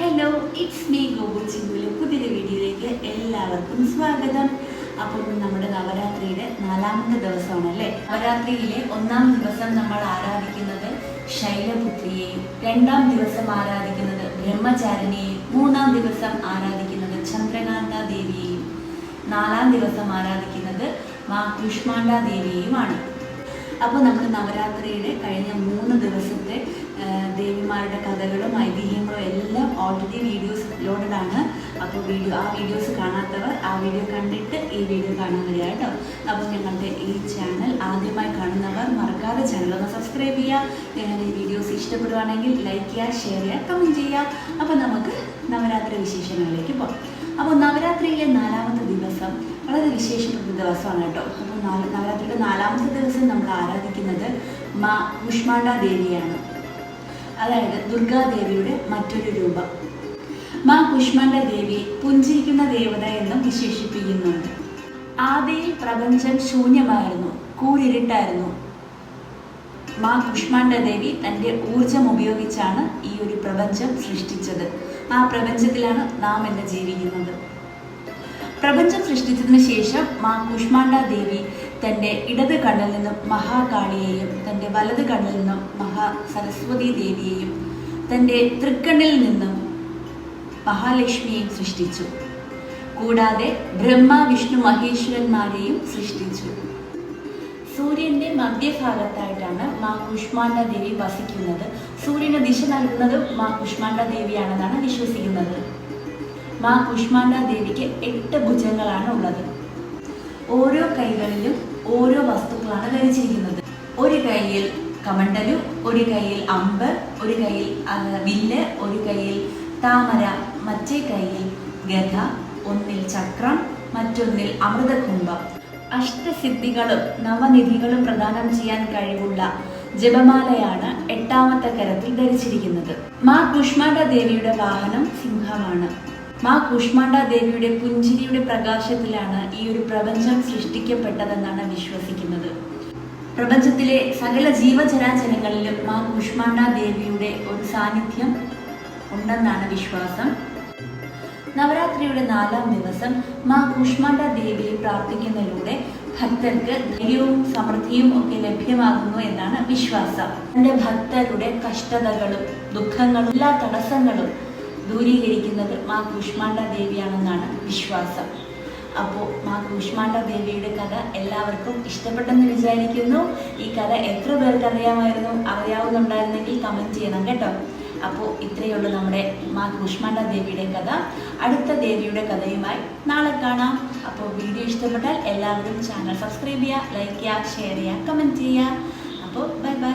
Hello, it's me Gopu ചിങ്കുവിലെ പുതിയൊരു വീഡിയോയിലേക്ക് എല്ലാവർക്കും സ്വാഗതം. അപ്പം നമ്മുടെ നവരാത്രിയുടെ 4ാമത്തെ ദിവസമാണല്ലേ. നവരാത്രിയിലെ 1ാം ദിവസം നമ്മൾ ആരാധിക്കുന്നത് ശൈലപുത്രിയെയും, 2ാം ദിവസം ആരാധിക്കുന്നത് ബ്രഹ്മചാരിണിയെയും, 3ാം ദിവസം ആരാധിക്കുന്നത് ചന്ദ്രകാന്ത ദേവിയെയും, 4ാം ദിവസം ആരാധിക്കുന്നത് മാ കുഷ്മാണ്ഡ ദേവിയെയുമാണ്. അപ്പോൾ നമ്മൾ നവരാത്രിയുടെ കഴിഞ്ഞ 3 ദിവസത്തെ ദേവിമാരുടെ കഥകളും ഐതിഹ്യങ്ങളും എല്ലാം ഓൾറെഡി വീഡിയോസ് അപ്ലോഡഡാണ്. അപ്പോൾ ആ വീഡിയോസ് കാണാത്തവർ ആ വീഡിയോ കണ്ടിട്ട് ഈ വീഡിയോ കാണാൻ വരിക കേട്ടോ. അപ്പോൾ ഞങ്ങളുടെ ഈ ചാനൽ ആദ്യമായി കാണുന്നവർ മറക്കാതെ ചാനൽ ഒന്ന് സബ്സ്ക്രൈബ് ചെയ്യുക. ഞങ്ങളുടെ ഈ വീഡിയോസ് ഇഷ്ടപ്പെടുവാണെങ്കിൽ ലൈക്ക് ചെയ്യുക, ഷെയർ ചെയ്യുക, കമൻറ്റ് ചെയ്യുക. അപ്പോൾ നമുക്ക് നവരാത്രി വിശേഷങ്ങളിലേക്ക് പോകാം. അപ്പോൾ നവരാത്രിയിലെ 4ാമത്തെ ദിവസം വളരെ വിശേഷപ്പെട്ട ദിവസമാണ് കേട്ടോ. അപ്പോൾ നവരാത്രിയുടെ 4ാമത്തെ ദിവസം നമ്മൾ ആരാധിക്കുന്നത് മാ കുഷ്മാണ്ഡ ദേവിയാണ്, അതായത് ദുർഗാദേവിയുടെ മറ്റൊരു രൂപം. മാ കുഷ്മാണ്ഡ ദേവിയെ പുഞ്ചിരിക്കുന്ന ദേവത എന്നും വിശേഷിപ്പിക്കുന്നുണ്ട്. ആദിയിൽ പ്രപഞ്ചം ശൂന്യമായിരുന്നു, കൂരിരുട്ടായിരുന്നു. മാ കുഷ്മാണ്ഡ ദേവി തൻ്റെ ഊർജം ഉപയോഗിച്ചാണ് ഈ ഒരു പ്രപഞ്ചം സൃഷ്ടിച്ചത്. ആ പ്രപഞ്ചത്തിലാണ് നാം ഇന്ന് ജീവിക്കുന്നത്. പ്രപഞ്ചം സൃഷ്ടിച്ചതിന് ശേഷം മാ കുഷ്മാണ്ഡ ദേവി തൻ്റെ ഇടത് കണ്ണിൽ നിന്നും മഹാകാളിയെയും, തൻ്റെ വലത് കണ്ണിൽ നിന്നും സരസ്വതി ദേവിയെയും, തൻ്റെ തൃക്കണ്ണിൽ നിന്നും മഹാലക്ഷ്മിയെയും സൃഷ്ടിച്ചു. കൂടാതെ ബ്രഹ്മ, വിഷ്ണു, മഹേശ്വരന്മാരെയും സൃഷ്ടിച്ചു. സൂര്യന്റെ മധ്യഭാഗത്തായിട്ടാണ് മാ കുഷ്മാണ്ഡ ദേവി വസിക്കുന്നത്. സൂര്യന് ദിശ നൽകുന്നത് മാ കുഷ്മാണ്ഡ ദേവിയാണെന്നാണ് വിശ്വസിക്കുന്നത്. മാ കുഷ്മാണ്ഡ ദേവിക്ക് 8 ഭുജങ്ങളാണ് ഉള്ളത്. ഓരോ കൈകളിലും ഓരോ വസ്തുക്കളാണ് ധരിച്ചിരിക്കുന്നത്. ഒരു കൈയിൽ കമണ്ടലു, ഒരു കൈയിൽ അമ്പ്, ഒരു കൈയിൽ വില്ല്, ഒരു കൈയിൽ താമര, മറ്റേ കൈയിൽ ഗദ, ഒന്നിൽ ചക്രം, മറ്റൊന്നിൽ അമൃതകുംഭം. അഷ്ടസിദ്ധികളും നവനിധികളും പ്രദാനം ചെയ്യാൻ കഴിവുള്ള ജപമാലയാണ് 8ാമത്തെ കരത്തിൽ ധരിച്ചിരിക്കുന്നത്. മാ കുഷ്മാണ്ഡ ദേവിയുടെ വാഹനം സിംഹമാണ്. മാ കുഷ്മാണ്ഡ ദേവിയുടെ പുഞ്ചിരിയുടെ പ്രകാശത്തിലാണ് ഈ ഒരു പ്രപഞ്ചം സൃഷ്ടിക്കപ്പെട്ടതെന്നാണ് വിശ്വസിക്കുന്നത്. പ്രപഞ്ചത്തിലെ സകല ജീവചരാചരങ്ങളിലും മാ കുഷ്മാണ്ഡ ദേവിയുടെ ഒരു സാന്നിധ്യം ഉണ്ടെന്നാണ് വിശ്വാസം. നവരാത്രിയുടെ 4ാം ദിവസം മാ കുഷ്മാണ്ഡ ദേവിയെ പ്രാർത്ഥിക്കുന്നതിലൂടെ ഭക്തർക്ക് ധൈര്യവും സമൃദ്ധിയും ഒക്കെ ലഭ്യമാകുന്നു എന്നാണ് വിശ്വാസം. തന്റെ ഭക്തരുടെ കഷ്ടതകളും ദുഃഖങ്ങളും എല്ലാ തടസ്സങ്ങളും ദൂരീകരിക്കുന്നത് മാ കുഷ്മാണ്ഡ ദേവിയാണെന്നാണ് വിശ്വാസം. അപ്പോൾ മാ കുഷ്മാണ്ഡ ദേവിയുടെ കഥ എല്ലാവർക്കും ഇഷ്ടപ്പെട്ടെന്ന് വിചാരിക്കുന്നു. ഈ കഥ എത്ര പേർക്ക് അറിയാവുന്നുണ്ടായിരുന്നെങ്കിൽ കമൻറ്റ് ചെയ്യണം കേട്ടോ. അപ്പോൾ ഇത്രയേ ഉള്ളൂ നമ്മുടെ മാ കുഷ്മാണ്ഡ ദേവിയുടെ കഥ. അടുത്ത ദേവിയുടെ കഥയുമായി നാളെ കാണാം. അപ്പോൾ വീഡിയോ ഇഷ്ടപ്പെട്ടാൽ എല്ലാവരും ചാനൽ സബ്സ്ക്രൈബ് ചെയ്യുക, ലൈക്ക് ചെയ്യുക, ഷെയർ ചെയ്യുക, കമൻറ്റ് ചെയ്യുക. അപ്പോൾ ബൈ ബൈ.